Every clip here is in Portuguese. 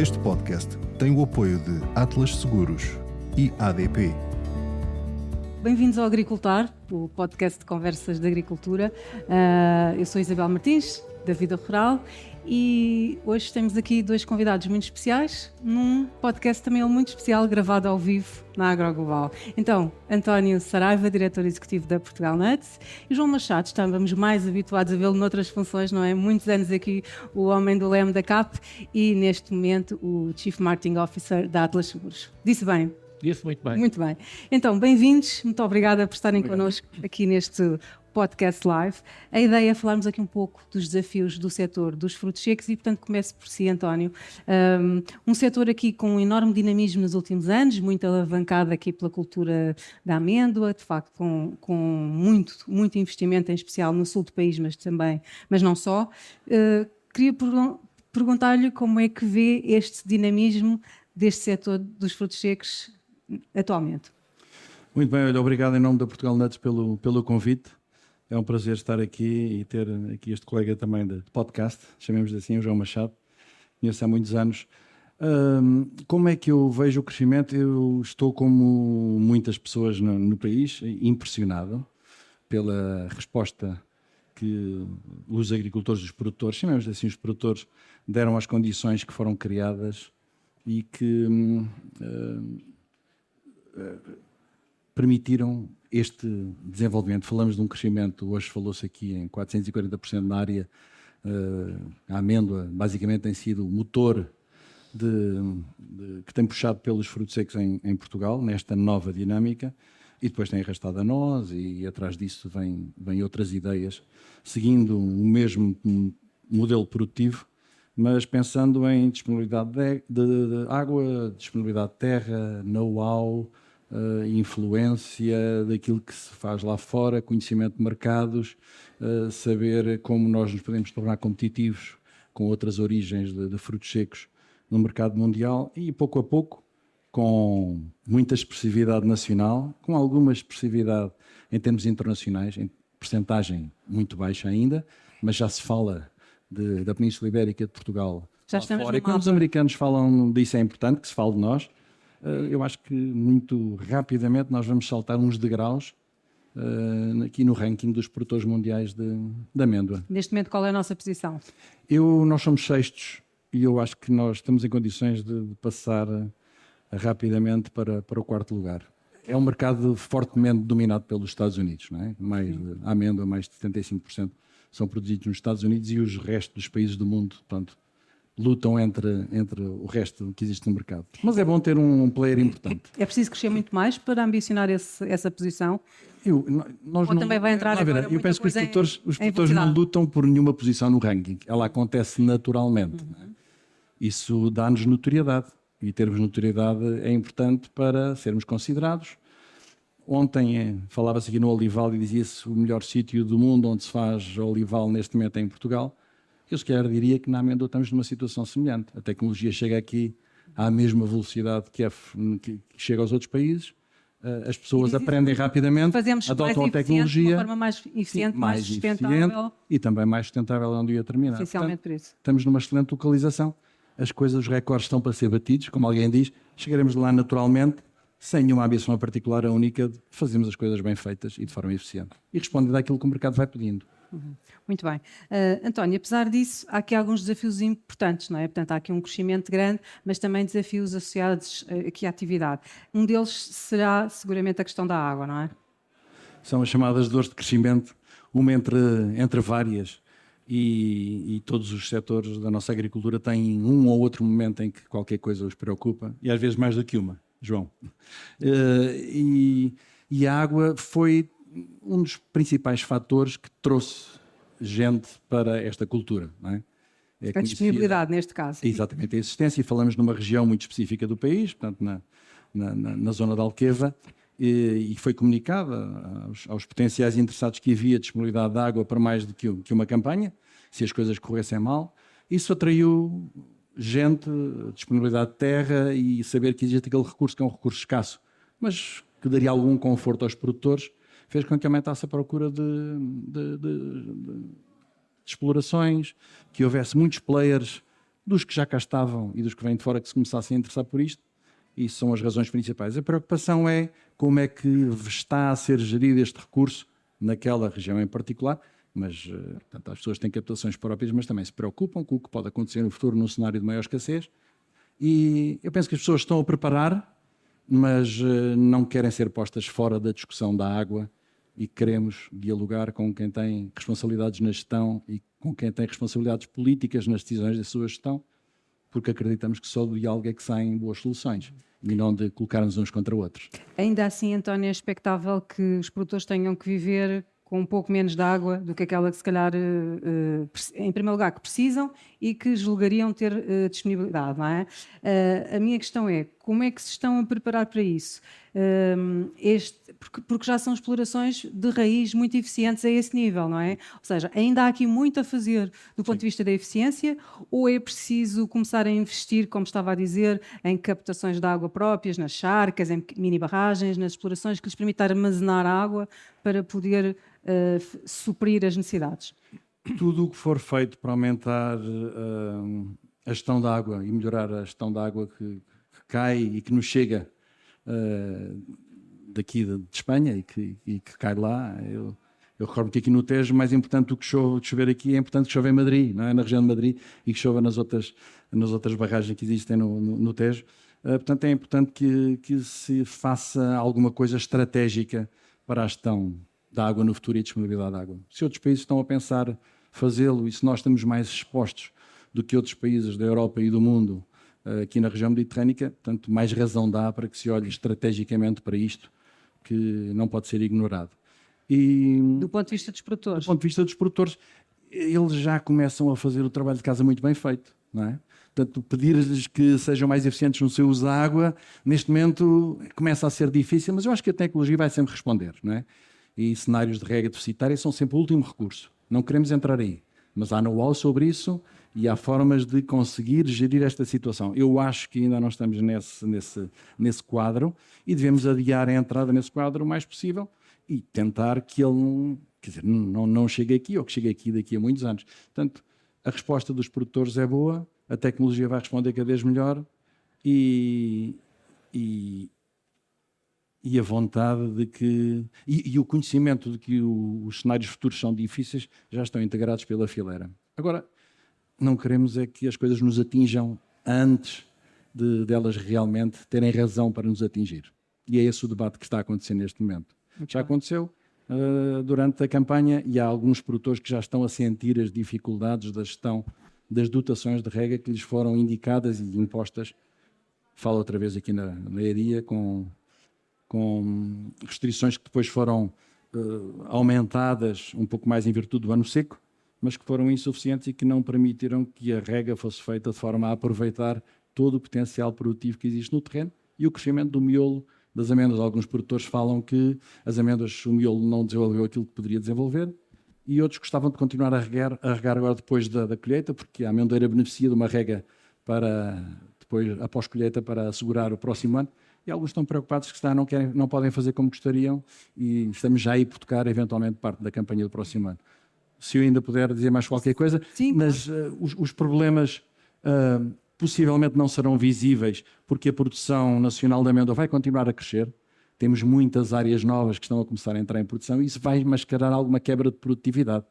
Este podcast tem o apoio de Atlas Seguros e ADP. Bem-vindos ao Agricultar, o podcast de conversas de agricultura. Eu sou Isabel Martins, da Vida Rural, e hoje temos aqui dois convidados muito especiais, num podcast também muito especial, gravado ao vivo na AgroGlobal. Então, António Saraiva, diretor executivo da Portugal Nuts, e João Machado, estávamos mais habituados a vê-lo noutras funções, não é? Muitos anos aqui, o homem do leme da CAP e, neste momento, o Chief Marketing Officer da Atlas Seguros. Disse bem? Disse muito bem. Muito bem. Então, bem-vindos. Muito obrigada por estarem connosco aqui neste podcast live. A ideia é falarmos aqui um pouco dos desafios do setor dos frutos secos e, portanto, começo por si, António. Um setor aqui com um enorme dinamismo nos últimos anos, muito alavancado aqui pela cultura da amêndoa, de facto, com muito investimento, em especial no sul do país, mas não só. Queria perguntar-lhe como é que vê este dinamismo deste setor dos frutos secos atualmente. Muito bem, olha, obrigado em nome da Portugal Nuts pelo convite. É um prazer estar aqui e ter aqui este colega também de podcast, chamemos assim, o João Machado, conheço há muitos anos. Como é que eu vejo o crescimento? Eu estou, como muitas pessoas no país, impressionado pela resposta que os agricultores, os produtores, chamemos assim, os produtores, deram às condições que foram criadas e que permitiram este desenvolvimento. Falamos de um crescimento, hoje falou-se aqui em 440% na área. A amêndoa basicamente tem sido o motor que tem puxado pelos frutos secos em Portugal, nesta nova dinâmica, e depois tem arrastado a nós, e atrás disso vem outras ideias, seguindo o mesmo modelo produtivo, mas pensando em disponibilidade de água, disponibilidade de terra, know-how, influência daquilo que se faz lá fora, conhecimento de mercados, saber como nós nos podemos tornar competitivos com outras origens de frutos secos no mercado mundial e, pouco a pouco, com muita expressividade nacional, com alguma expressividade em termos internacionais, em percentagem muito baixa ainda, mas já se fala da Península Ibérica, de Portugal, já lá estamos fora. E quando os americanos falam disso, é importante que se fale de nós. Eu acho que muito rapidamente nós vamos saltar uns degraus aqui no ranking dos produtores mundiais de amêndoa. Neste momento, qual é a nossa posição? Nós somos sextos e eu acho que nós estamos em condições de passar rapidamente para o quarto lugar. É um mercado fortemente dominado pelos Estados Unidos, não é? A amêndoa, mais de 75% são produzidos nos Estados Unidos e os restos dos países do mundo, portanto, lutam entre o resto que existe no mercado. Mas é bom ter um player importante. É preciso crescer muito mais para ambicionar essa posição? Também vai entrar agora eu penso que os produtores não lutam por nenhuma posição no ranking. Ela acontece naturalmente. Não é? Isso dá-nos notoriedade. E termos notoriedade é importante para sermos considerados. Ontem falava-se aqui no Olival e dizia-se o melhor sítio do mundo onde se faz olival neste momento é em Portugal. Eu se calhar diria que na amêndoa estamos numa situação semelhante. A tecnologia chega aqui à mesma velocidade que chega aos outros países. As pessoas aprendem rapidamente, adotam a tecnologia de uma forma mais eficiente, mais sustentável. E também mais sustentável é um dia terminado. Essencialmente por isso. Estamos numa excelente localização. As coisas, os recordes estão para ser batidos, como alguém diz. Chegaremos lá naturalmente, sem nenhuma ambição particular, a única de fazermos as coisas bem feitas e de forma eficiente. E respondendo àquilo que o mercado vai pedindo. Muito bem. António, apesar disso, há aqui alguns desafios importantes, não é? Portanto, há aqui um crescimento grande, mas também desafios associados aqui à atividade. Um deles será seguramente a questão da água, não é? São as chamadas dores de crescimento, uma entre várias, e todos os setores da nossa agricultura têm um ou outro momento em que qualquer coisa os preocupa, e às vezes mais do que uma, João. E a água foi um dos principais fatores que trouxe gente para esta cultura, não é? A disponibilidade, neste caso. Exatamente, a existência, e falamos numa região muito específica do país, portanto na zona de Alqueva, e foi comunicada aos potenciais interessados que havia disponibilidade de água para mais do que uma campanha, se as coisas corressem mal. Isso atraiu gente, disponibilidade de terra e saber que existe aquele recurso que é um recurso escasso, mas que daria algum conforto aos produtores, fez com que aumentasse a procura de explorações, que houvesse muitos players dos que já cá estavam e dos que vêm de fora que se começassem a interessar por isto. Isso são as razões principais. A preocupação é como é que está a ser gerido este recurso naquela região em particular, mas portanto, as pessoas têm captações próprias, mas também se preocupam com o que pode acontecer no futuro num cenário de maior escassez. E eu penso que as pessoas estão a preparar, mas não querem ser postas fora da discussão da água e queremos dialogar com quem tem responsabilidades na gestão e com quem tem responsabilidades políticas nas decisões da sua gestão, porque acreditamos que só do diálogo é que saem boas soluções e não de colocar-nos uns contra outros. Ainda assim, António, é expectável que os produtores tenham que viver com um pouco menos de água do que aquela que se calhar, em primeiro lugar, que precisam e que julgariam ter disponibilidade, não é? A minha questão é, como é que se estão a preparar para isso? Porque já são explorações de raiz muito eficientes a esse nível, não é? Ou seja, ainda há aqui muito a fazer do ponto de vista da eficiência, ou é preciso começar a investir, como estava a dizer, em captações de água próprias, nas charcas, em mini barragens, nas explorações que lhes permitam armazenar água para poder suprir as necessidades? Tudo o que for feito para aumentar a gestão da água e melhorar a gestão da água que cai e que nos chega daqui de Espanha e que cai lá. Eu recordo que aqui no Tejo, mais importante do que chover aqui, é importante que chova em Madrid, não é? Na região de Madrid, e que chova nas outras barragens que existem no Tejo. Portanto, é importante que se faça alguma coisa estratégica para a gestão da água no futuro e a disponibilidade de água. Se outros países estão a pensar fazê-lo e se nós estamos mais expostos do que outros países da Europa e do mundo aqui na região mediterrânica, portanto, mais razão dá para que se olhe estrategicamente para isto, que não pode ser ignorado. E, do ponto de vista dos produtores? Do ponto de vista dos produtores, eles já começam a fazer o trabalho de casa muito bem feito, não é? Portanto, pedir-lhes que sejam mais eficientes no seu uso da água, neste momento começa a ser difícil, mas eu acho que a tecnologia vai sempre responder, não é? E cenários de rega deficitária são sempre o último recurso. Não queremos entrar aí, mas há know-how sobre isso e há formas de conseguir gerir esta situação. Eu acho que ainda não estamos nesse quadro e devemos adiar a entrada nesse quadro o mais possível e tentar que ele não chegue aqui ou que chegue aqui daqui a muitos anos. Portanto, a resposta dos produtores é boa, a tecnologia vai responder cada vez melhor e a vontade de que... E o conhecimento de que os cenários futuros são difíceis já estão integrados pela fileira. Agora, não queremos é que as coisas nos atinjam antes delas realmente terem razão para nos atingir. E é esse o debate que está a acontecer neste momento. Já aconteceu durante a campanha e há alguns produtores que já estão a sentir as dificuldades da gestão das dotações de rega que lhes foram indicadas e impostas. Falo outra vez aqui na EDIA, com restrições que depois foram aumentadas um pouco mais em virtude do ano seco, mas que foram insuficientes e que não permitiram que a rega fosse feita de forma a aproveitar todo o potencial produtivo que existe no terreno e o crescimento do miolo das amêndoas. Alguns produtores falam que as amêndoas, o miolo não desenvolveu aquilo que poderia desenvolver e outros gostavam de continuar a regar agora depois da colheita, porque a amendoeira beneficia de uma rega para depois, após colheita, para assegurar o próximo ano. E alguns estão preocupados que não podem fazer como gostariam e estamos já a hipotecar eventualmente parte da campanha do próximo ano. Se eu ainda puder dizer mais qualquer coisa, sim, mas os problemas possivelmente não serão visíveis porque a produção nacional de amêndoa vai continuar a crescer. Temos muitas áreas novas que estão a começar a entrar em produção e isso vai mascarar alguma quebra de produtividade.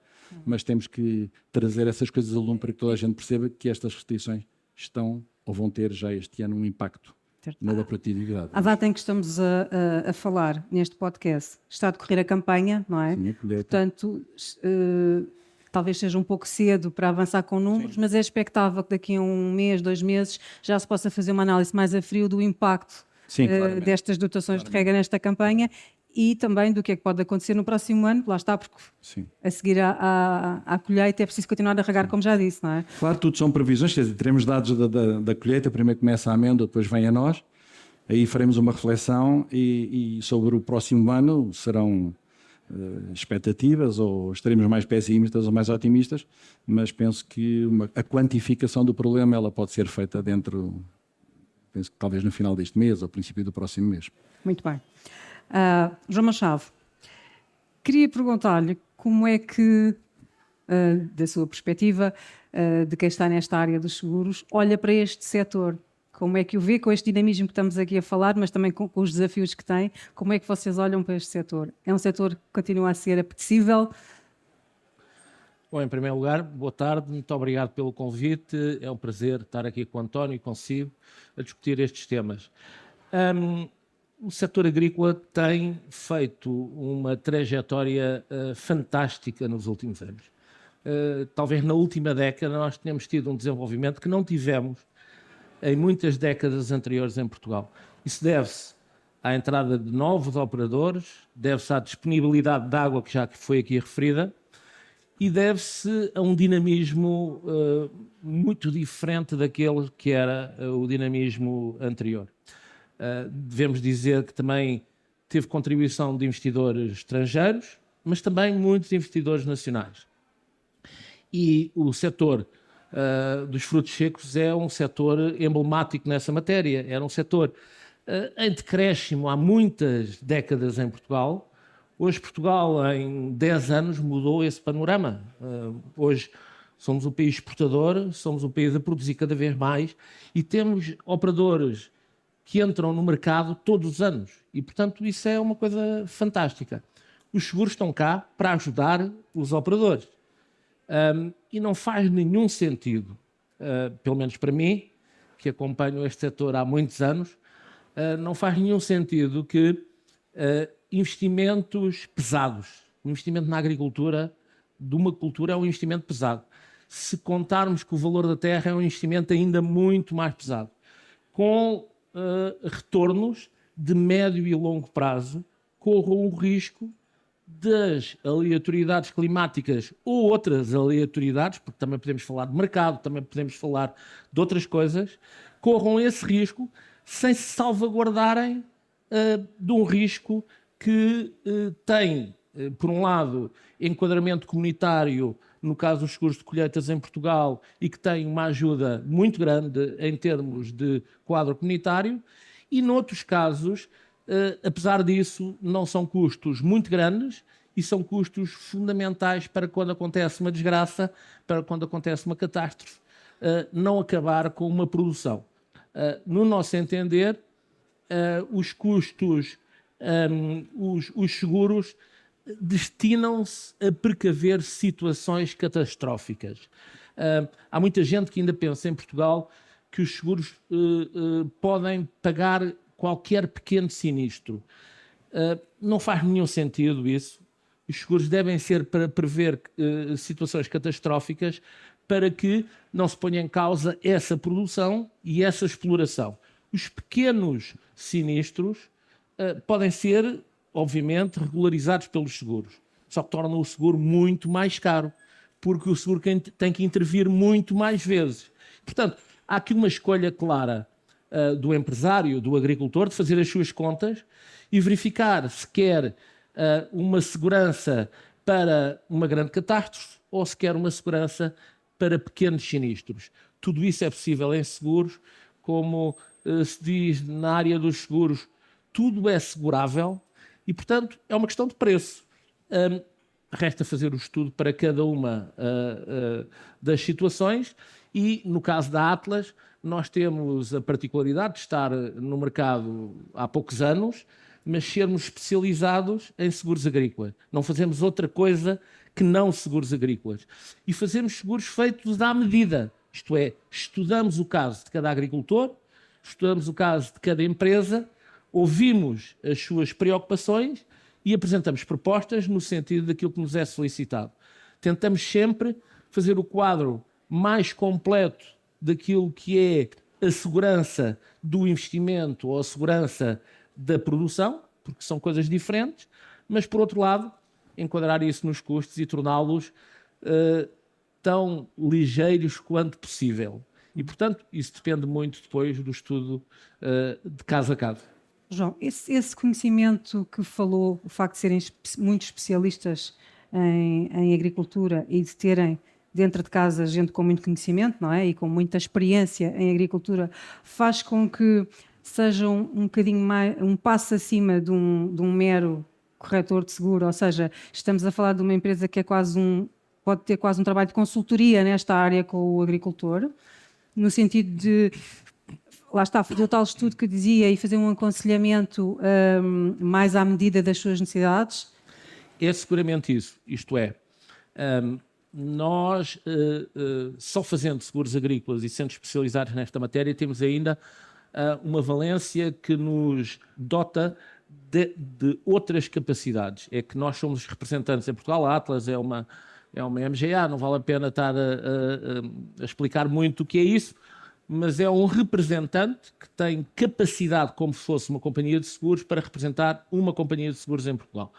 Mas temos que trazer essas coisas a lume para que toda a gente perceba que estas restrições estão ou vão ter já este ano um impacto na produtividade. A data em que estamos a falar neste podcast está a decorrer a campanha, não é? Sim, a colheita. Portanto, talvez seja um pouco cedo para avançar com números, sim, mas é expectável que daqui a 1 mês, 2 meses, já se possa fazer uma análise mais a frio do impacto, sim, destas dotações de rega nesta campanha e também do que é que pode acontecer no próximo ano, lá está, porque sim, a seguir à colheita é preciso continuar a regar, sim, como já disse, não é? Claro, tudo são previsões, quer dizer, teremos dados da colheita, primeiro começa a amêndoa, depois vem a nós, aí faremos uma reflexão e sobre o próximo ano serão expectativas, ou estaremos mais pessimistas ou mais otimistas, mas penso que a quantificação do problema ela pode ser feita penso que talvez no final deste mês ou princípio do próximo mês. Muito bem. João Machado, queria perguntar-lhe como é que da sua perspectiva, de quem está nesta área dos seguros, olha para este setor? Como é que o vê com este dinamismo que estamos aqui a falar, mas também com os desafios que tem? Como é que vocês olham para este setor? É um setor que continua a ser apetecível? Bom, em primeiro lugar, boa tarde, muito obrigado pelo convite. É um prazer estar aqui com o António e consigo a discutir estes temas. O setor agrícola tem feito uma trajetória fantástica nos últimos anos. Talvez na última década nós tenhamos tido um desenvolvimento que não tivemos em muitas décadas anteriores em Portugal. Isso deve-se à entrada de novos operadores, deve-se à disponibilidade de água que já foi aqui referida e deve-se a um dinamismo muito diferente daquele que era o dinamismo anterior. Devemos dizer que também teve contribuição de investidores estrangeiros, mas também muitos investidores nacionais. E o setor dos frutos secos é um setor emblemático nessa matéria. Era um setor em decréscimo há muitas décadas em Portugal. Hoje Portugal, em 10 anos, mudou esse panorama. Hoje somos um país exportador, somos um país a produzir cada vez mais e temos operadores que entram no mercado todos os anos. E, portanto, isso é uma coisa fantástica. Os seguros estão cá para ajudar os operadores. E não faz nenhum sentido, pelo menos para mim, que acompanho este setor há muitos anos, não faz nenhum sentido que investimentos pesados, o investimento na agricultura, de uma cultura, é um investimento pesado. Se contarmos que o valor da terra é um investimento ainda muito mais pesado, com retornos de médio e longo prazo, corram o risco das aleatoriedades climáticas ou outras aleatoriedades, porque também podemos falar de mercado, também podemos falar de outras coisas, corram esse risco sem se salvaguardarem de um risco que tem, por um lado, enquadramento comunitário, no caso dos seguros de colheitas em Portugal, e que tem uma ajuda muito grande em termos de quadro comunitário, e noutros casos, apesar disso, não são custos muito grandes e são custos fundamentais para quando acontece uma desgraça, para quando acontece uma catástrofe, não acabar com uma produção. No nosso entender, os custos, os seguros destinam-se a precaver situações catastróficas. Há muita gente que ainda pensa em Portugal que os seguros podem pagar qualquer pequeno sinistro. Não faz nenhum sentido isso. Os seguros devem ser para prever situações catastróficas para que não se ponha em causa essa produção e essa exploração. Os pequenos sinistros podem ser, obviamente, regularizados pelos seguros, só que tornam o seguro muito mais caro, porque o seguro tem que intervir muito mais vezes. Portanto, há aqui uma escolha clara do empresário, do agricultor, de fazer as suas contas e verificar se quer uma segurança para uma grande catástrofe ou se quer uma segurança para pequenos sinistros. Tudo isso é possível em seguros, como se diz na área dos seguros, tudo é segurável e, portanto, é uma questão de preço. Resta fazer o estudo para cada uma das situações e, no caso da Atlas, nós temos a particularidade de estar no mercado há poucos anos, mas sermos especializados em seguros agrícolas. Não fazemos outra coisa que não seguros agrícolas. E fazemos seguros feitos à medida. Isto é, estudamos o caso de cada agricultor, estudamos o caso de cada empresa, ouvimos as suas preocupações e apresentamos propostas no sentido daquilo que nos é solicitado. Tentamos sempre fazer o quadro mais completo daquilo que é a segurança do investimento ou a segurança da produção, porque são coisas diferentes, mas, por outro lado, enquadrar isso nos custos e torná-los tão ligeiros quanto possível. E, portanto, isso depende muito depois do estudo de caso a caso. João, esse conhecimento que falou, o facto de serem muito especialistas em agricultura e de terem dentro de casa gente com muito conhecimento, não é? E com muita experiência em agricultura, faz com que sejam um bocadinho mais, um passo acima de um mero corretor de seguro, ou seja, estamos a falar de uma empresa que é quase pode ter quase um trabalho de consultoria nesta área com o agricultor, no sentido de, lá está, fazer o tal estudo que dizia e fazer um aconselhamento mais à medida das suas necessidades? É seguramente isso. Isto é, nós, só fazendo seguros agrícolas e sendo especializados nesta matéria, temos ainda uma valência que nos dota de outras capacidades. É que nós somos representantes em Portugal, a Atlas é uma MGA, não vale a pena estar a explicar muito o que é isso, mas é um representante que tem capacidade, como se fosse uma companhia de seguros, para representar uma companhia de seguros em Portugal.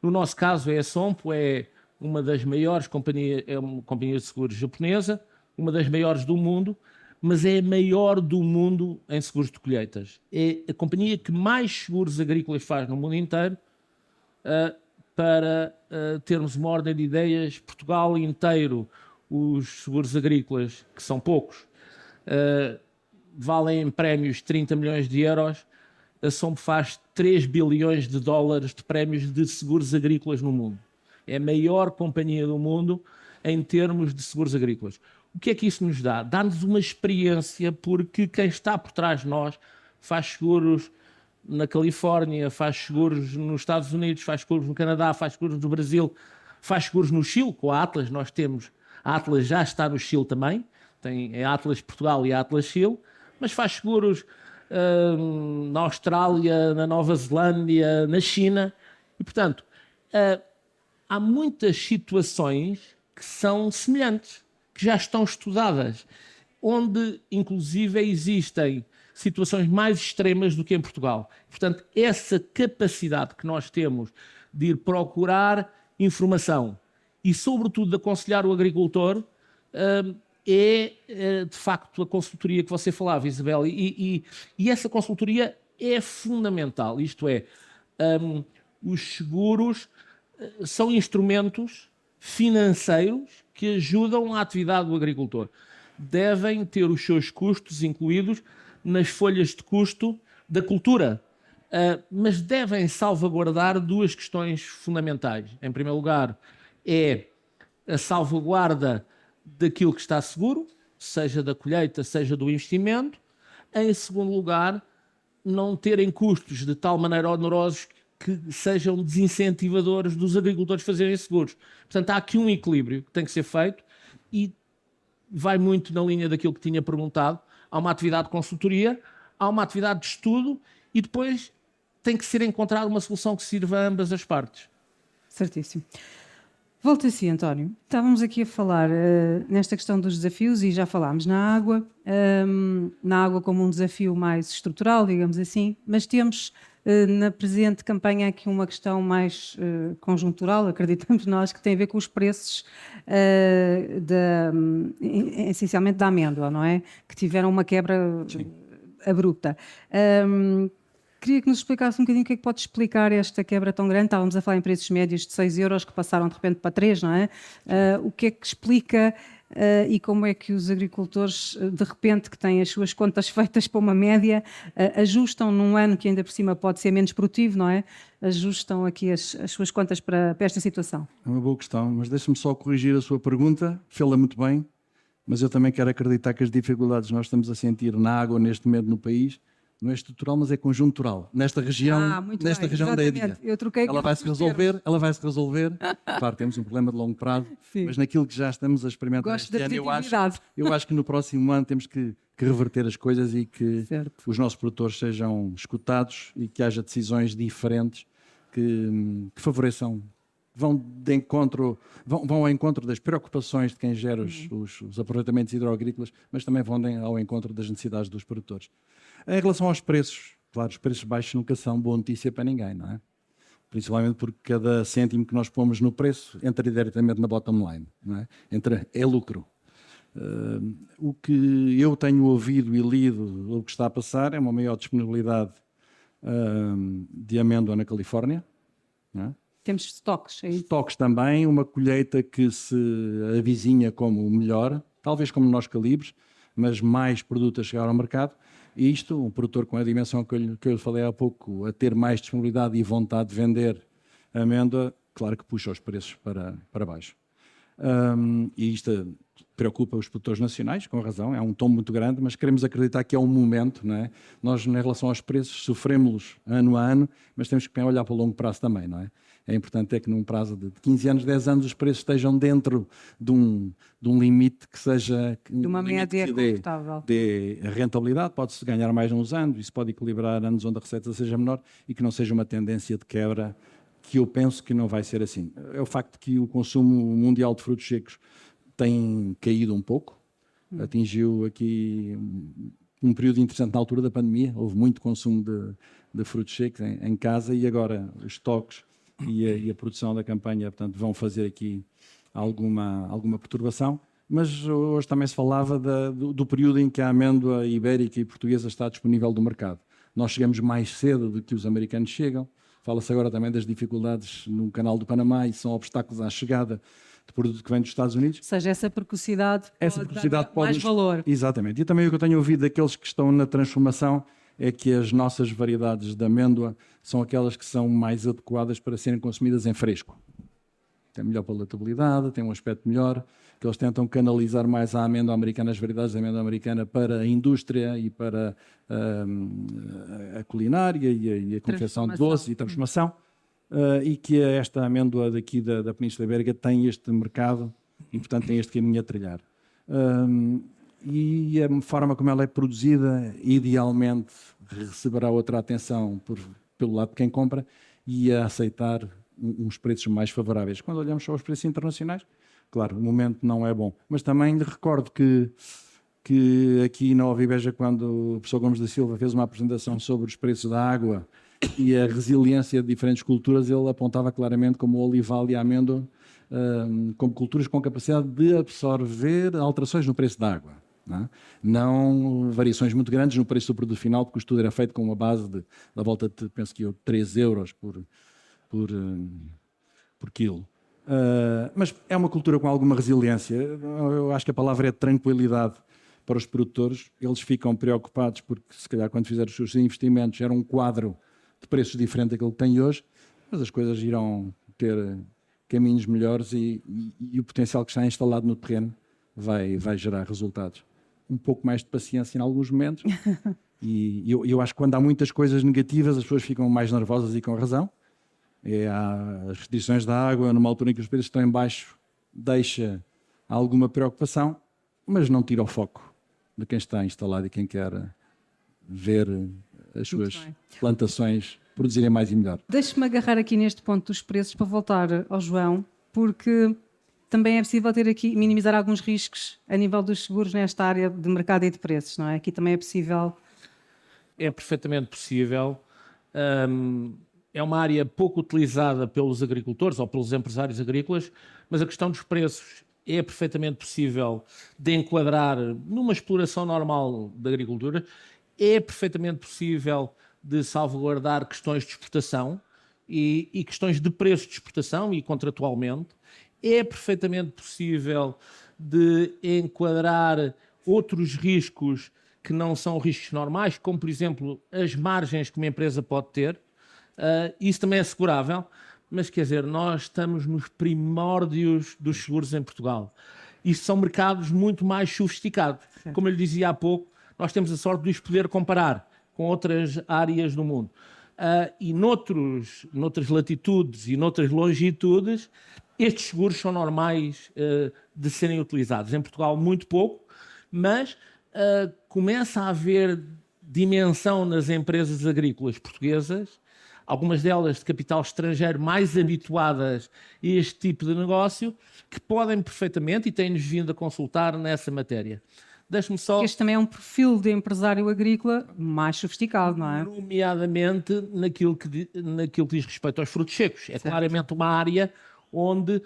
No nosso caso, a Sompo é uma das maiores companhias, é uma companhia de seguros japonesa, uma das maiores do mundo, mas é a maior do mundo em seguros de colheitas. É a companhia que mais seguros agrícolas faz no mundo inteiro. Para termos uma ordem de ideias, Portugal inteiro, os seguros agrícolas, que são poucos, valem em prémios 30 milhões de euros. A Sompo faz 3 bilhões de dólares de prémios de seguros agrícolas no mundo. É a maior companhia do mundo em termos de seguros agrícolas. O que é que isso nos dá? Dá-nos uma experiência, porque quem está por trás de nós faz seguros na Califórnia, faz seguros nos Estados Unidos, faz seguros no Canadá, faz seguros no Brasil, faz seguros no Chile, com a Atlas. Nós temos, a Atlas já está no Chile também, tem a Atlas Portugal e a Atlas Chile, mas faz seguros na Austrália, na Nova Zelândia, na China, e portanto há muitas situações que são semelhantes, que já estão estudadas, onde inclusive existem situações mais extremas do que em Portugal. Portanto, essa capacidade que nós temos de ir procurar informação e, sobretudo, de aconselhar o agricultor, é de facto a consultoria que você falava, Isabel, e essa consultoria é fundamental. Isto é, os seguros são instrumentos financeiros que ajudam a atividade do agricultor. Devem ter os seus custos incluídos nas folhas de custo da cultura, mas devem salvaguardar duas questões fundamentais. Em primeiro lugar, é a salvaguarda daquilo que está seguro, seja da colheita, seja do investimento. Em segundo lugar, não terem custos de tal maneira onerosos que sejam desincentivadores dos agricultores fazerem seguros. Portanto, há aqui um equilíbrio que tem que ser feito e vai muito na linha daquilo que tinha perguntado. Há uma atividade de consultoria, há uma atividade de estudo e depois tem que ser encontrada uma solução que sirva a ambas as partes. Certíssimo. Volto a si, António. Estávamos aqui a falar nesta questão dos desafios e já falámos na água como um desafio mais estrutural, digamos assim, mas temos na presente campanha aqui uma questão mais conjuntural, acreditamos nós, que tem a ver com os preços essencialmente da amêndoa, não é? Que tiveram uma quebra abrupta. Queria que nos explicasse um bocadinho o que é que pode explicar esta quebra tão grande. Estávamos a falar em preços médios de 6 euros que passaram de repente para 3, não é? O que é que explica e como é que os agricultores, de repente, que têm as suas contas feitas para uma média, ajustam num ano que ainda por cima pode ser menos produtivo, não é? Ajustam aqui as suas contas para esta situação. É uma boa questão, mas deixe-me só corrigir a sua pergunta, fê-la muito bem, mas eu também quero acreditar que as dificuldades que nós estamos a sentir na água neste momento no país não é estrutural, mas é conjuntural. Nesta região, região da EDIA. Ela vai se resolver. Claro, temos um problema de longo prazo, sim, mas naquilo que já estamos a experimentar este ano, eu acho que no próximo ano temos que reverter as coisas e que os nossos produtores sejam escutados e que haja decisões diferentes que favoreçam, vão ao encontro das preocupações de quem gera os aproveitamentos hidroagrícolas, mas também vão ao encontro das necessidades dos produtores. Em relação aos preços, claro, os preços baixos nunca são boa notícia para ninguém, não é? Principalmente porque cada cêntimo que nós pomos no preço entra diretamente na bottom line, não é? É lucro. O que eu tenho ouvido e lido, o que está a passar, é uma maior disponibilidade de amêndoa na Califórnia, não é? Temos estoques. Estoques também, uma colheita que se avizinha como melhor, talvez como nós calibres, mas mais produtos a chegar ao mercado. E isto, um produtor com a dimensão que eu falei há pouco, a ter mais disponibilidade e vontade de vender amêndoa, claro que puxa os preços para baixo. E isto preocupa os produtores nacionais, com razão, é um tom muito grande, mas queremos acreditar que é um momento, não é? Nós, em relação aos preços, sofremos ano a ano, mas temos que olhar para o longo prazo também, não é? É importante que num prazo de 15 anos, 10 anos, os preços estejam dentro de um limite que seja... De uma média confortável. Dê rentabilidade, pode-se ganhar mais uns anos, isso pode equilibrar anos onde a receita seja menor e que não seja uma tendência de quebra, que eu penso que não vai ser assim. É o facto que o consumo mundial de frutos secos tem caído um pouco, atingiu aqui um período interessante na altura da pandemia, houve muito consumo de frutos secos em casa e agora os estoques e a produção da campanha, portanto, vão fazer aqui alguma perturbação, mas hoje também se falava do período em que a amêndoa ibérica e portuguesa está disponível do mercado. Nós chegamos mais cedo do que os americanos chegam, fala-se agora também das dificuldades no canal do Panamá e são obstáculos à chegada de produto que vem dos Estados Unidos. Ou seja, essa precocidade pode dar mais valor. Exatamente. E também o que eu tenho ouvido daqueles que estão na transformação é que as nossas variedades de amêndoa são aquelas que são mais adequadas para serem consumidas em fresco. Tem melhor palatabilidade, tem um aspecto melhor, que eles tentam canalizar mais a amêndoa americana, as variedades de amêndoa americana para a indústria e para a culinária e a confecção de doces e transformação. E que esta amêndoa daqui da Península Ibérica tem este mercado e, portanto, tem este caminho a trilhar. E a forma como ela é produzida, idealmente, receberá outra atenção pelo lado de quem compra e a aceitar uns preços mais favoráveis. Quando olhamos só os preços internacionais, claro, o momento não é bom. Mas também recordo que aqui na Ovibeja, quando o professor Gomes da Silva fez uma apresentação sobre os preços da água e a resiliência de diferentes culturas, ele apontava claramente como o olival e a amêndoa como culturas com capacidade de absorver alterações no preço da água. Não variações muito grandes no preço do produto final, porque o estudo era feito com uma base da volta de, penso que 3 euros por quilo. Mas é uma cultura com alguma resiliência. Eu acho que a palavra é tranquilidade para os produtores. Eles ficam preocupados porque, se calhar, quando fizeram os seus investimentos, era um quadro de preços diferente daquilo que tem hoje, mas as coisas irão ter caminhos melhores e o potencial que está instalado no terreno vai gerar resultados. Um pouco mais de paciência em alguns momentos. E eu acho que quando há muitas coisas negativas, as pessoas ficam mais nervosas e com razão. Há as restrições da água, numa altura em que os preços estão em baixo, deixa alguma preocupação, mas não tira o foco de quem está instalado e quem quer ver as suas plantações produzirem mais e melhor. Deixe-me agarrar aqui neste ponto dos preços para voltar ao João, porque também é possível ter aqui, minimizar alguns riscos a nível dos seguros nesta área de mercado e de preços, não é? Aqui também é possível. É perfeitamente possível. É uma área pouco utilizada pelos agricultores ou pelos empresários agrícolas, mas a questão dos preços é perfeitamente possível de enquadrar numa exploração normal da agricultura, é perfeitamente possível de salvaguardar questões de exportação e questões de preço de exportação e contratualmente, é perfeitamente possível de enquadrar outros riscos que não são riscos normais, como, por exemplo, as margens que uma empresa pode ter. Isso também é assegurável, mas, quer dizer, nós estamos nos primórdios dos seguros em Portugal. Isto são mercados muito mais sofisticados. Sim. Como eu lhe dizia há pouco, nós temos a sorte de os poder comparar com outras áreas do mundo. E noutras latitudes e noutras longitudes, estes seguros são normais de serem utilizados. Em Portugal, muito pouco, mas começa a haver dimensão nas empresas agrícolas portuguesas, algumas delas de capital estrangeiro mais habituadas a este tipo de negócio, que podem perfeitamente e têm-nos vindo a consultar nessa matéria. Deixe-me só... Este também é um perfil de empresário agrícola mais sofisticado, não é? Nomeadamente naquilo que diz respeito aos frutos secos. É claramente uma área onde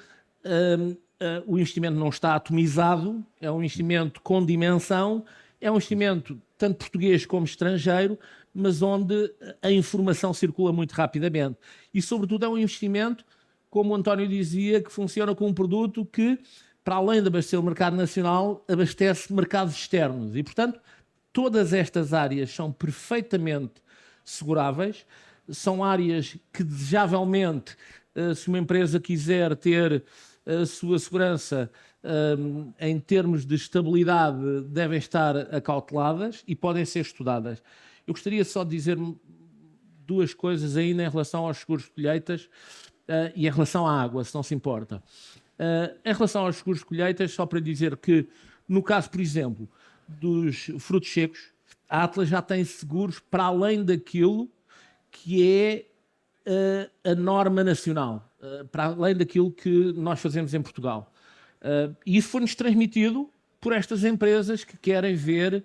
o investimento não está atomizado, é um investimento com dimensão, é um investimento tanto português como estrangeiro, mas onde a informação circula muito rapidamente. E, sobretudo, é um investimento, como o António dizia, que funciona com um produto que, para além de abastecer o mercado nacional, abastece mercados externos. E, portanto, todas estas áreas são perfeitamente seguráveis, são áreas que, desejavelmente, se uma empresa quiser ter a sua segurança em termos de estabilidade devem estar acauteladas e podem ser estudadas. Eu gostaria só de dizer duas coisas ainda em relação aos seguros de colheitas e em relação à água, se não se importa. Em relação aos seguros de colheitas, só para dizer que, no caso, por exemplo, dos frutos secos, a Atlas já tem seguros para além daquilo que é a norma nacional, para além daquilo que nós fazemos em Portugal. E isso foi-nos transmitido por estas empresas que querem ver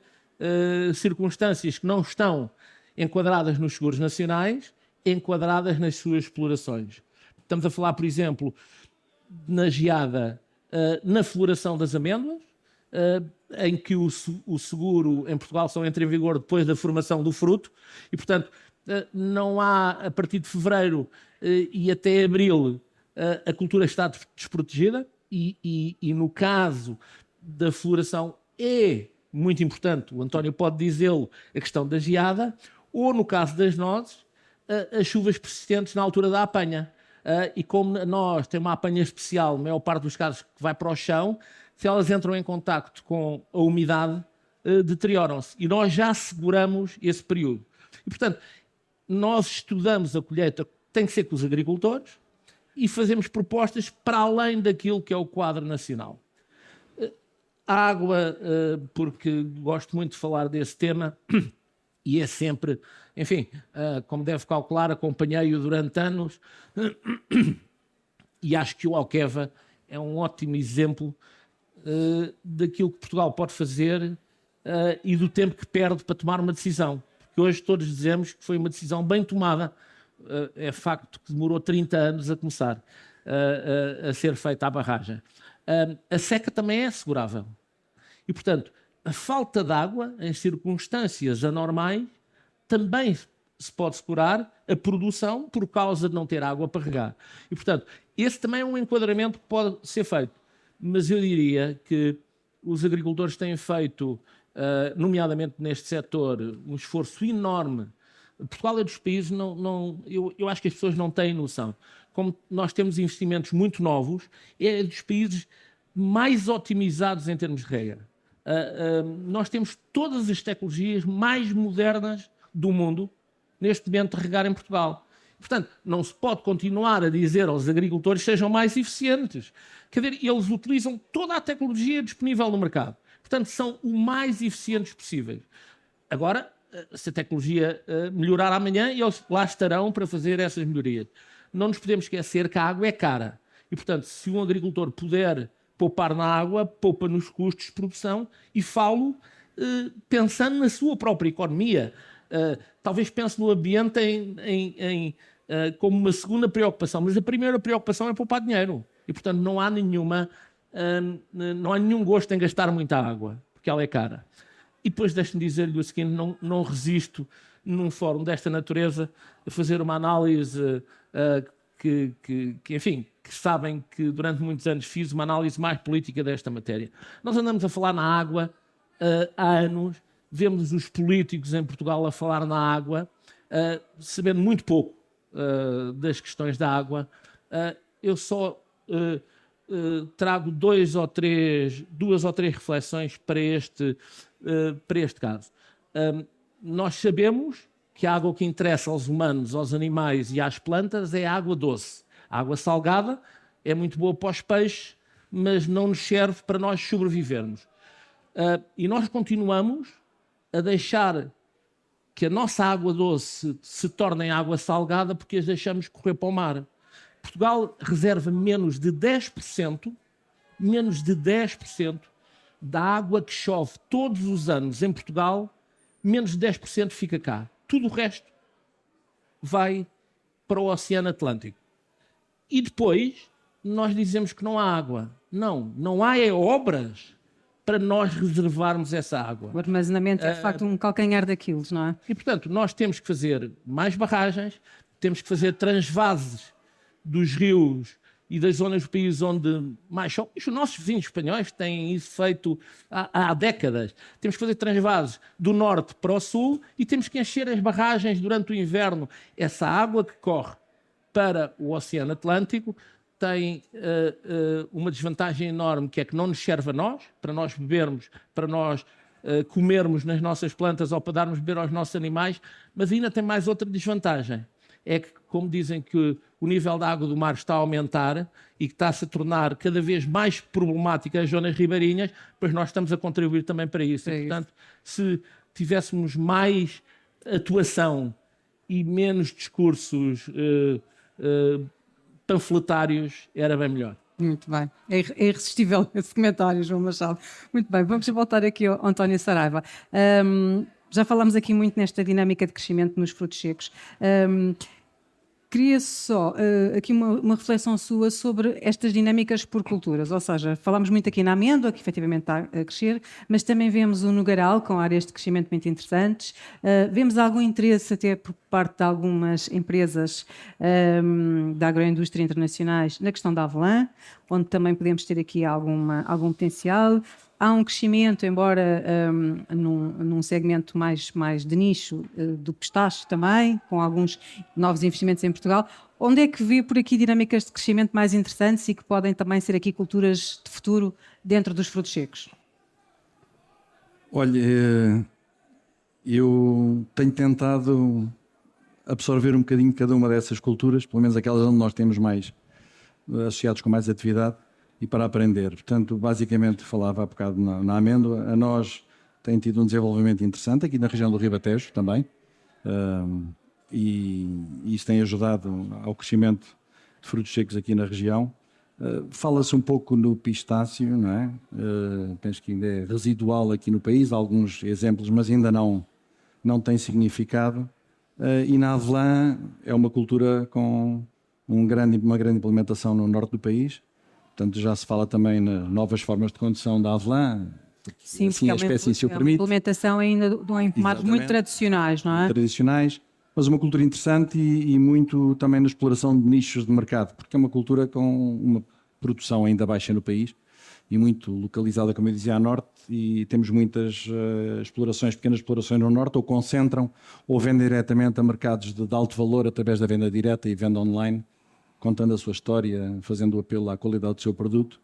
circunstâncias que não estão enquadradas nos seguros nacionais, enquadradas nas suas explorações. Estamos a falar, por exemplo, na geada, na floração das amêndoas, em que o seguro em Portugal só entra em vigor depois da formação do fruto e, portanto, não há, a partir de fevereiro e até abril, a cultura está desprotegida e no caso da floração é muito importante, o António pode dizê-lo, a questão da geada, ou no caso das nozes, as chuvas persistentes na altura da apanha. E como nós temos uma apanha especial, na maior parte dos casos que vai para o chão, se elas entram em contacto com a umidade, deterioram-se. E nós já seguramos esse período. E, portanto, nós estudamos a colheita, tem que ser com os agricultores, e fazemos propostas para além daquilo que é o quadro nacional. A água, porque gosto muito de falar desse tema, e é sempre, enfim, como deve calcular, acompanhei-o durante anos, e acho que o Alqueva é um ótimo exemplo daquilo que Portugal pode fazer e do tempo que perde para tomar uma decisão. Porque hoje todos dizemos que foi uma decisão bem tomada. É facto que demorou 30 anos a começar a ser feita a barragem. A seca também é assegurável. E, portanto, a falta de água, em circunstâncias anormais, também se pode segurar a produção por causa de não ter água para regar. E, portanto, esse também é um enquadramento que pode ser feito. Mas eu diria que os agricultores têm feito, nomeadamente neste setor, um esforço enorme. Portugal é dos países, eu acho que as pessoas não têm noção. Como nós temos investimentos muito novos, é dos países mais otimizados em termos de rega. Nós temos todas as tecnologias mais modernas do mundo neste momento de regar em Portugal. Portanto, não se pode continuar a dizer aos agricultores que sejam mais eficientes. Quer dizer, eles utilizam toda a tecnologia disponível no mercado. Portanto, são o mais eficientes possíveis. Agora, se a tecnologia melhorar amanhã, eles lá estarão para fazer essas melhorias. Não nos podemos esquecer que a água é cara. E, portanto, se um agricultor puder poupar na água, poupa nos custos de produção e falo pensando na sua própria economia. Talvez pense no ambiente como uma segunda preocupação, mas a primeira preocupação é poupar dinheiro. E, portanto, não há nenhum gosto em gastar muita água, porque ela é cara. E depois deixe-me dizer-lhe o seguinte, não resisto num fórum desta natureza a fazer uma análise enfim, que sabem que durante muitos anos fiz uma análise mais política desta matéria. Nós andamos a falar na água há anos, vemos os políticos em Portugal a falar na água, sabendo muito pouco das questões da água. Eu só trago duas ou três reflexões para este caso. Nós sabemos que a água que interessa aos humanos, aos animais e às plantas é a água doce. A água salgada é muito boa para os peixes, mas não nos serve para nós sobrevivermos. E nós continuamos a deixar que a nossa água doce se torne em água salgada porque as deixamos correr para o mar. Portugal reserva menos de 10% da água que chove todos os anos em Portugal, menos de 10% fica cá. Tudo o resto vai para o Oceano Atlântico. E depois nós dizemos que não há água. Não há obras para nós reservarmos essa água. O armazenamento é de facto um calcanhar daqueles, não é? E, portanto, nós temos que fazer mais barragens, temos que fazer transvases dos rios e das zonas do país onde mais chove. Os nossos vizinhos espanhóis têm isso feito há décadas. Temos que fazer transvases do norte para o sul e temos que encher as barragens durante o inverno. Essa água que corre para o Oceano Atlântico tem uma desvantagem enorme, que é que não nos serve a nós, para nós bebermos, para nós comermos nas nossas plantas ou para darmos beber aos nossos animais, mas ainda tem mais outra desvantagem. É que, como dizem que o nível da água do mar está a aumentar e que está-se a tornar cada vez mais problemática as zonas ribeirinhas, pois nós estamos a contribuir também para isso. E, portanto, se tivéssemos mais atuação e menos discursos panfletários, era bem melhor. Muito bem. É irresistível esse comentário, João Machado. Muito bem. Vamos voltar aqui ao António Saraiva. Já falámos aqui muito nesta dinâmica de crescimento nos frutos secos. Queria só aqui uma reflexão sua sobre estas dinâmicas por culturas, ou seja, falámos muito aqui na amêndoa, que efetivamente está a crescer, mas também vemos o nogaral com áreas de crescimento muito interessantes, vemos algum interesse até por parte de algumas empresas da agroindústria internacionais na questão da avelã, onde também podemos ter aqui algum potencial. Há um crescimento, embora num segmento mais de nicho, do pistache também, com alguns novos investimentos em Portugal. Onde é que vê por aqui dinâmicas de crescimento mais interessantes e que podem também ser aqui culturas de futuro dentro dos frutos secos? Olha, eu tenho tentado absorver um bocadinho cada uma dessas culturas, pelo menos aquelas onde nós temos mais associados com mais atividade, e para aprender. Portanto, basicamente, falava há bocado na amêndoa, a nós tem tido um desenvolvimento interessante aqui na região do Ribatejo também, e isso tem ajudado ao crescimento de frutos secos aqui na região. Fala-se um pouco no pistácio, não é? Penso que ainda é residual aqui no país, alguns exemplos, mas ainda não tem significado. E na avelã é uma cultura com uma grande implementação no norte do país. Portanto, já se fala também em novas formas de condução da avelã. Sim, assim a espécie se o permite. Implementação ainda em pomares muito tradicionais, não é? Tradicionais, mas uma cultura interessante e muito também na exploração de nichos de mercado, porque é uma cultura com uma produção ainda baixa no país e muito localizada, como eu dizia, a norte, e temos muitas pequenas explorações no norte, ou concentram ou vendem diretamente a mercados de alto valor através da venda direta e venda online, contando a sua história, fazendo o apelo à qualidade do seu produto.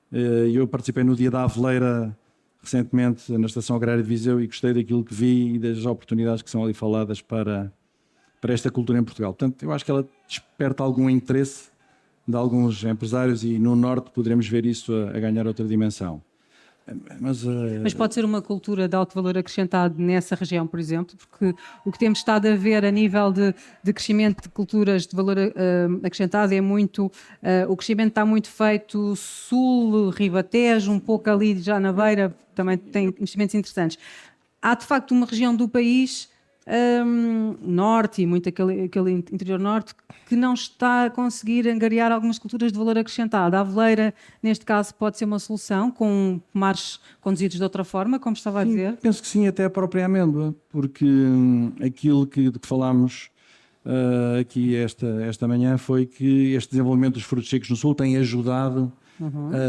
Eu participei no Dia da Aveleira recentemente na Estação Agrária de Viseu e gostei daquilo que vi e das oportunidades que são ali faladas para esta cultura em Portugal. Portanto, eu acho que ela desperta algum interesse de alguns empresários e no Norte poderemos ver isso a ganhar outra dimensão. Mas pode ser uma cultura de alto valor acrescentado nessa região, por exemplo, porque o que temos estado a ver a nível de crescimento de culturas de valor acrescentado é muito... o crescimento está muito feito sul, Ribatejo, um pouco ali já na beira, também tem investimentos interessantes. Há, de facto, uma região do país... norte e muito aquele interior norte que não está a conseguir angariar algumas culturas de valor acrescentado. A aveleira, neste caso, pode ser uma solução com pomares conduzidos de outra forma, como estava a dizer? Penso que sim, até a própria amêndoa, porque aquilo de que falámos aqui esta manhã foi que este desenvolvimento dos frutos secos no sul tem ajudado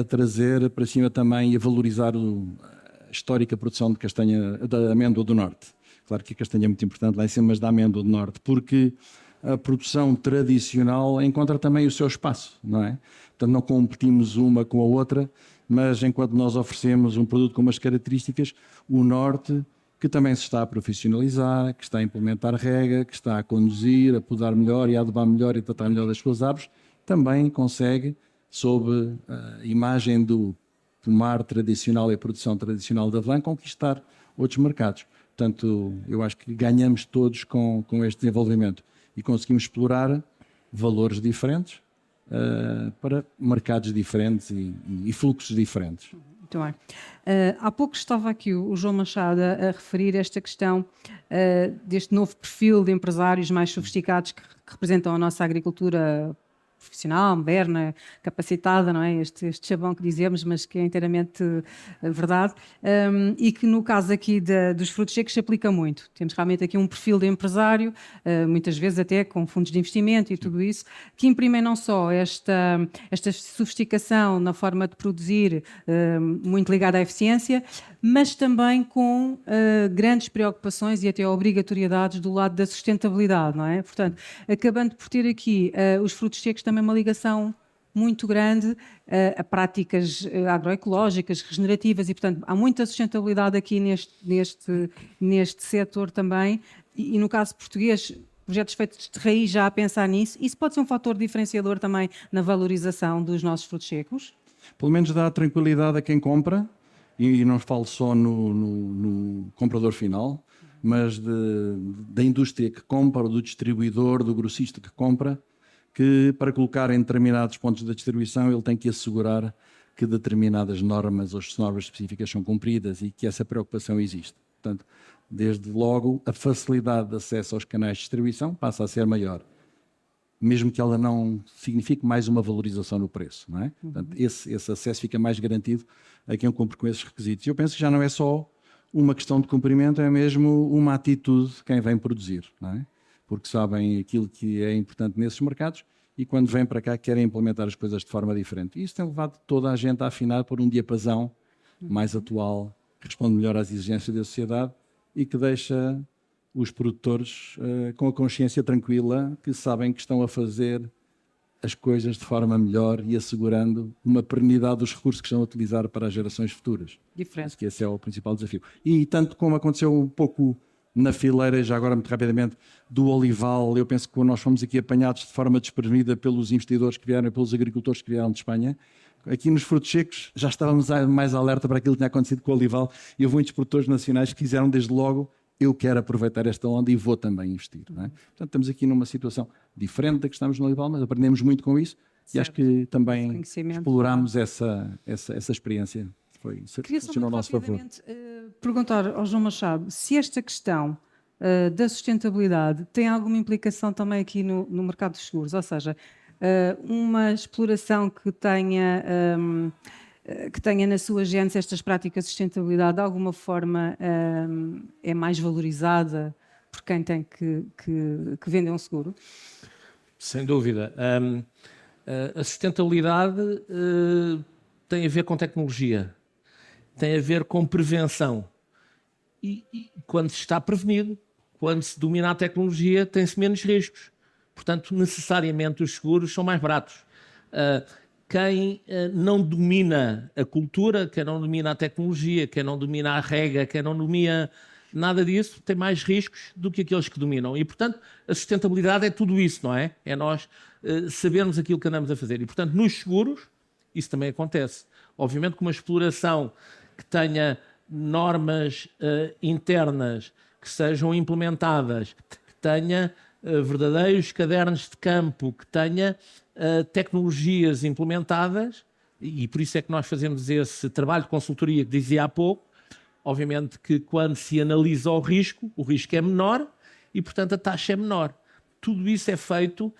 a trazer para cima também e a valorizar a histórica produção de castanha, da amêndoa do norte. Claro que a castanha é muito importante lá em cima, mas da amêndoa do norte, porque a produção tradicional encontra também o seu espaço, não é? Portanto, não competimos uma com a outra, mas enquanto nós oferecemos um produto com umas características, o norte, que também se está a profissionalizar, que está a implementar rega, que está a conduzir, a podar melhor e a adubar melhor e tratar melhor das suas árvores, também consegue, sob a imagem do pomar tradicional e a produção tradicional da avelã, conquistar outros mercados. Portanto, eu acho que ganhamos todos com este desenvolvimento e conseguimos explorar valores diferentes para mercados diferentes e fluxos diferentes. Muito bem. Há pouco estava aqui o João Machado a referir esta questão deste novo perfil de empresários mais sofisticados que representam a nossa agricultura profissional, moderna, capacitada, não é? Este chavão que dizemos, mas que é inteiramente verdade, e que no caso aqui dos frutos secos se aplica muito. Temos realmente aqui um perfil de empresário, muitas vezes até com fundos de investimento e tudo isso, que imprimem não só esta sofisticação na forma de produzir, muito ligada à eficiência, mas também com grandes preocupações e até obrigatoriedades do lado da sustentabilidade, não é? Portanto, acabando por ter aqui os frutos secos também uma ligação muito grande a práticas agroecológicas, regenerativas, e, portanto, há muita sustentabilidade aqui neste setor também. E no caso português, projetos feitos de raiz já a pensar nisso, isso pode ser um fator diferenciador também na valorização dos nossos frutos secos? Pelo menos dá tranquilidade a quem compra, e não falo só no comprador final, mas da indústria que compra, do distribuidor, do grossista que compra, que para colocar em determinados pontos da distribuição ele tem que assegurar que determinadas normas ou normas específicas são cumpridas e que essa preocupação existe. Portanto, desde logo, a facilidade de acesso aos canais de distribuição passa a ser maior, mesmo que ela não signifique mais uma valorização no preço, não é? Portanto, esse acesso fica mais garantido a quem cumpre com esses requisitos. Eu penso que já não é só uma questão de cumprimento, é mesmo uma atitude de quem vem produzir, não é? Porque sabem aquilo que é importante nesses mercados e quando vêm para cá querem implementar as coisas de forma diferente. E isso tem levado toda a gente a afinar por um diapasão mais atual, que responde melhor às exigências da sociedade e que deixa os produtores com a consciência tranquila, que sabem que estão a fazer as coisas de forma melhor e assegurando uma perenidade dos recursos que estão a utilizar para as gerações futuras. Diferente. Acho que esse é o principal desafio. E tanto como aconteceu um pouco na fileira, já agora muito rapidamente, do olival, eu penso que nós fomos aqui apanhados de forma desprevenida pelos investidores que vieram, pelos agricultores que vieram de Espanha. Aqui nos frutos secos já estávamos mais alerta para aquilo que tinha acontecido com o olival e houve muitos produtores nacionais que quiseram desde logo: eu quero aproveitar esta onda e vou também investir. Não é? Portanto, estamos aqui numa situação diferente da que estamos no olival, mas aprendemos muito com isso. Certo. E acho que também exploramos essa experiência. Funcionou ao nosso favor. Perguntar ao João Machado se esta questão da sustentabilidade tem alguma implicação também aqui no mercado dos seguros, ou seja, uma exploração que tenha na sua gênese estas práticas de sustentabilidade de alguma forma é mais valorizada por quem tem que vender um seguro? Sem dúvida. A sustentabilidade tem a ver com tecnologia, tem a ver com prevenção. E quando se está prevenido, quando se domina a tecnologia, tem-se menos riscos. Portanto, necessariamente os seguros são mais baratos. Quem não domina a cultura, quem não domina a tecnologia, quem não domina a rega, quem não domina nada disso, tem mais riscos do que aqueles que dominam. E, portanto, a sustentabilidade é tudo isso, não é? É nós sabermos aquilo que andamos a fazer. E, portanto, nos seguros, isso também acontece. Obviamente que uma exploração que tenha normas internas que sejam implementadas, que tenha verdadeiros cadernos de campo, que tenha tecnologias implementadas, e por isso é que nós fazemos esse trabalho de consultoria que dizia há pouco. Obviamente que quando se analisa o risco é menor e, portanto, a taxa é menor. Tudo isso é feito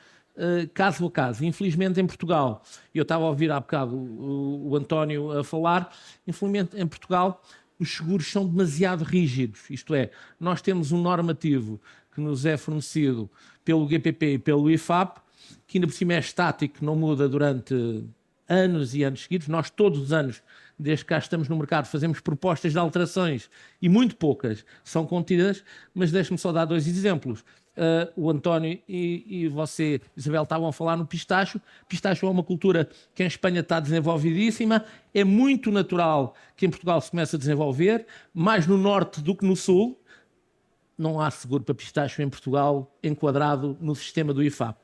caso a caso. Infelizmente, em Portugal, eu estava a ouvir há bocado o António a falar, infelizmente, em Portugal, os seguros são demasiado rígidos. Isto é, nós temos um normativo que nos é fornecido pelo GPP e pelo IFAP, que ainda por cima é estático, não muda durante anos e anos seguidos. Nós todos os anos, desde que cá estamos no mercado, fazemos propostas de alterações e muito poucas são contidas, mas deixe-me só dar dois exemplos. O António e você, Isabel, estavam a falar no pistacho. Pistacho é uma cultura que em Espanha está desenvolvidíssima. É muito natural que em Portugal se comece a desenvolver, mais no norte do que no sul. Não há seguro para pistacho em Portugal enquadrado no sistema do IFAP.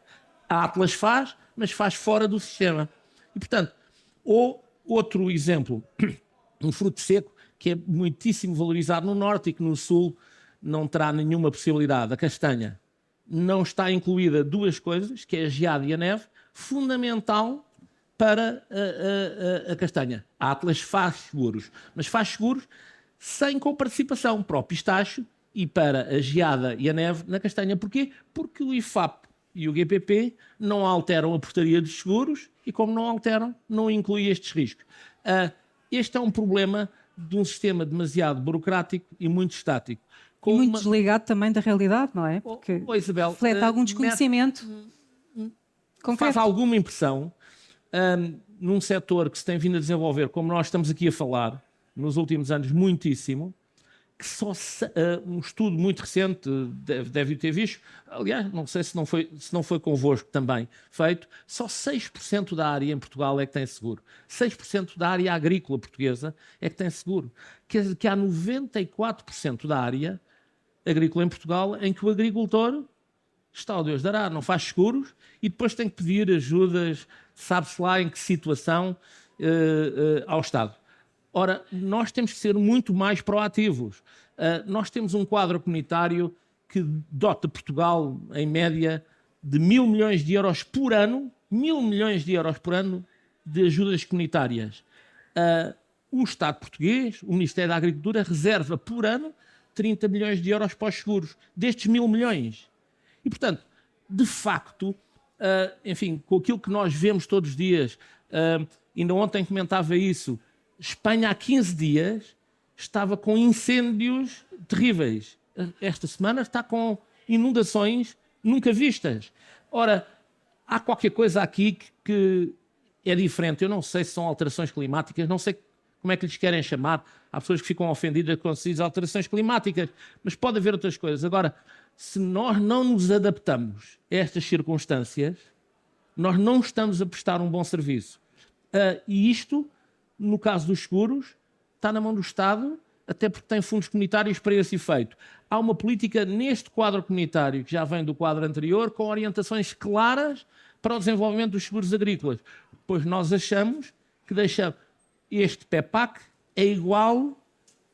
A Atlas faz, mas faz fora do sistema. E, portanto, ou outro exemplo, um fruto seco que é muitíssimo valorizado no norte e que no sul não terá nenhuma possibilidade. A castanha. Não está incluída duas coisas, que é a geada e a neve, fundamental para a castanha. A Atlas faz seguros, mas faz seguros sem coparticipação para o pistacho e para a geada e a neve na castanha. Porquê? Porque o IFAP e o GPP não alteram a portaria dos seguros e, como não alteram, não inclui estes riscos. Este é um problema de um sistema demasiado burocrático e muito estático. E muito desligado também da realidade, não é? Porque Isabel, reflete algum desconhecimento concreto. Faz alguma impressão num setor que se tem vindo a desenvolver, como nós estamos aqui a falar, nos últimos anos, muitíssimo, que um estudo muito recente, deve ter visto, aliás, não sei se não foi convosco também feito, só 6% da área em Portugal é que tem seguro. 6% da área agrícola portuguesa é que tem seguro. Quer dizer que há 94% da área agrícola em Portugal em que o agricultor está ao Deus dará, não faz seguros e depois tem que pedir ajudas, sabe-se lá em que situação, ao Estado. Ora, nós temos que ser muito mais proativos. Nós temos um quadro comunitário que dota Portugal, em média, de 1.000 milhões de euros por ano, 1.000 milhões de euros por ano de ajudas comunitárias. O Estado português, o Ministério da Agricultura, reserva por ano 30 milhões de euros para os seguros, destes 1.000 milhões. E, portanto, de facto, enfim, com aquilo que nós vemos todos os dias, ainda ontem comentava isso, Espanha há 15 dias estava com incêndios terríveis. Esta semana está com inundações nunca vistas. Ora, há qualquer coisa aqui que é diferente. Eu não sei se são alterações climáticas, não sei como é que lhes querem chamar. Há pessoas que ficam ofendidas quando se diz alterações climáticas, mas pode haver outras coisas. Agora, se nós não nos adaptamos a estas circunstâncias, nós não estamos a prestar um bom serviço. E isto, no caso dos seguros, está na mão do Estado, até porque tem fundos comunitários para esse efeito. Há uma política neste quadro comunitário, que já vem do quadro anterior, com orientações claras para o desenvolvimento dos seguros agrícolas. Pois nós achamos que este PEPAC é igual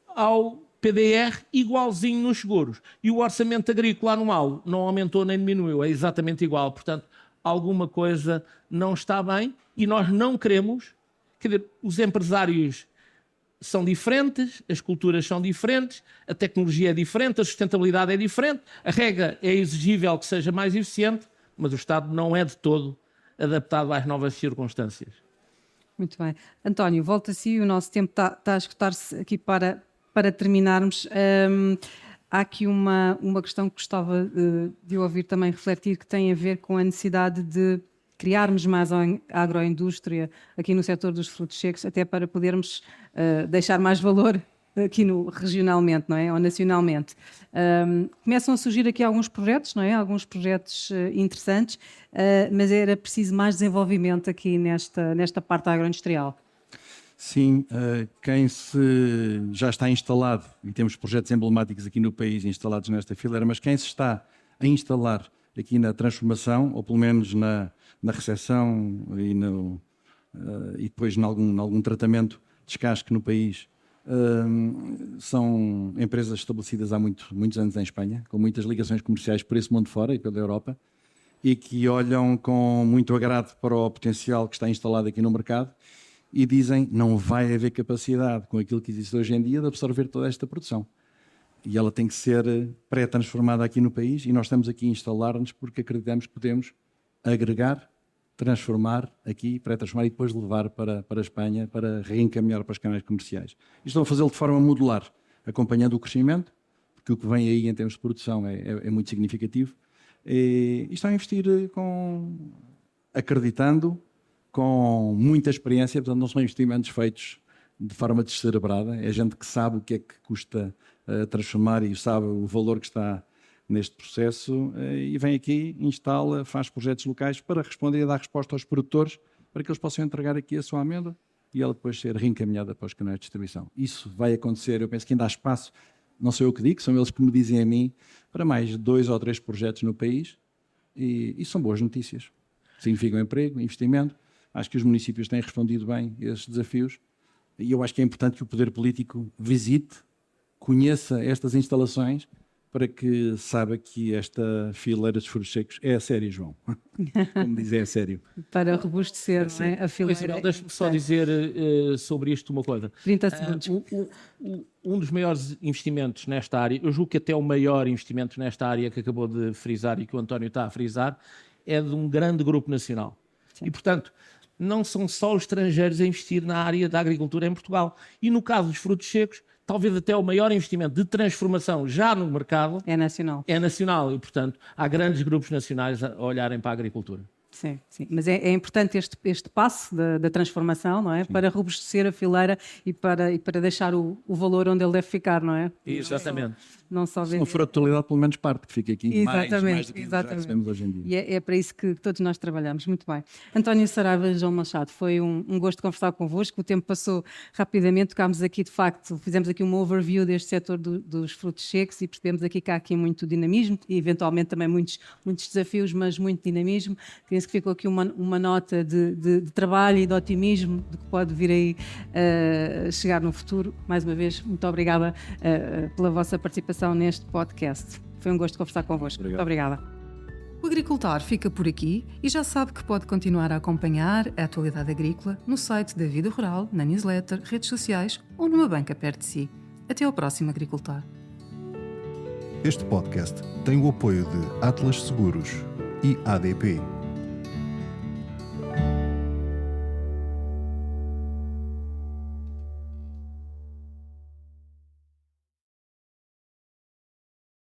ao PDR, igualzinho nos seguros. E o orçamento agrícola anual não aumentou nem diminuiu, é exatamente igual. Portanto, alguma coisa não está bem e nós não queremos. Quer dizer, os empresários são diferentes, as culturas são diferentes, a tecnologia é diferente, a sustentabilidade é diferente, a regra é exigível que seja mais eficiente, mas o Estado não é de todo adaptado às novas circunstâncias. Muito bem. António, volta a si, o nosso tempo está a esgotar-se aqui para terminarmos. Há aqui uma questão que gostava de ouvir também refletir, que tem a ver com a necessidade de criarmos mais a agroindústria aqui no setor dos frutos secos, até para podermos deixar mais valor aqui regionalmente, não é? Ou nacionalmente. Começam a surgir aqui alguns projetos, não é? Alguns projetos interessantes, mas era preciso mais desenvolvimento aqui nesta parte agroindustrial. Sim, quem já está instalado, e temos projetos emblemáticos aqui no país instalados nesta fileira, mas quem se está a instalar aqui na transformação, ou pelo menos na recepção e depois em algum tratamento de descasque no país, são empresas estabelecidas há muitos anos em Espanha, com muitas ligações comerciais por esse mundo fora e pela Europa, e que olham com muito agrado para o potencial que está instalado aqui no mercado e dizem não vai haver capacidade com aquilo que existe hoje em dia de absorver toda esta produção. E ela tem que ser pré-transformada aqui no país e nós estamos aqui a instalar-nos porque acreditamos que podemos agregar, transformar aqui, pré-transformar e depois levar para a Espanha para reencaminhar para os canais comerciais. E estão a fazê-lo de forma modular, acompanhando o crescimento, porque o que vem aí em termos de produção é muito significativo. E estão a investir acreditando, com muita experiência, portanto não são investimentos feitos de forma descerebrada, é gente que sabe o que é que custa transformar e sabe o valor que está neste processo e vem aqui, instala, faz projetos locais para responder e dar resposta aos produtores para que eles possam entregar aqui a sua amêndoa e ela depois ser reencaminhada para os canais de distribuição. Isso vai acontecer, eu penso que ainda há espaço, não sou eu que digo, são eles que me dizem a mim, para mais 2 ou 3 projetos no país e são boas notícias. Significam emprego, investimento. Acho que os municípios têm respondido bem a esses desafios e eu acho que é importante que o poder político visite, conheça estas instalações para que saiba que esta fileira dos frutos secos é a sério, João. Como dizer, é sério. Para robustecer, não é? A fileira. Isabel, deixa-me só dizer sobre isto uma coisa. 30 segundos. Um dos maiores investimentos nesta área, eu julgo que até o maior investimento nesta área que acabou de frisar e que o António está a frisar, é de um grande grupo nacional. Sim. E, portanto, não são só os estrangeiros a investir na área da agricultura em Portugal. E no caso dos frutos secos, talvez até o maior investimento de transformação já no mercado é nacional. É nacional e, portanto, há grandes grupos nacionais a olharem para a agricultura. Sim, sim. Mas é importante este passo da transformação, não é? Sim. Para robustecer a fileira e para deixar o valor onde ele deve ficar, não é? Exatamente. Não só se não for a totalidade, pelo menos parte que fica aqui. Exatamente, mais do que já recebemos hoje em dia. E é para isso que todos nós trabalhamos. Muito bem. António Saraiva, João Machado, foi um gosto conversar convosco. O tempo passou rapidamente. Tocámos aqui, de facto, fizemos aqui um overview deste setor dos frutos secos e percebemos aqui que há aqui muito dinamismo e, eventualmente, também muitos desafios, mas muito dinamismo. Penso que ficou aqui uma nota de trabalho e de otimismo do que pode vir aí chegar no futuro. Mais uma vez, muito obrigada pela vossa participação neste podcast. Foi um gosto conversar convosco. Muito obrigada. O Agricultar fica por aqui e já sabe que pode continuar a acompanhar a atualidade agrícola no site da Vida Rural, na newsletter, redes sociais ou numa banca perto de si. Até ao próximo Agricultar. Este podcast tem o apoio de Atlas Seguros e ADP.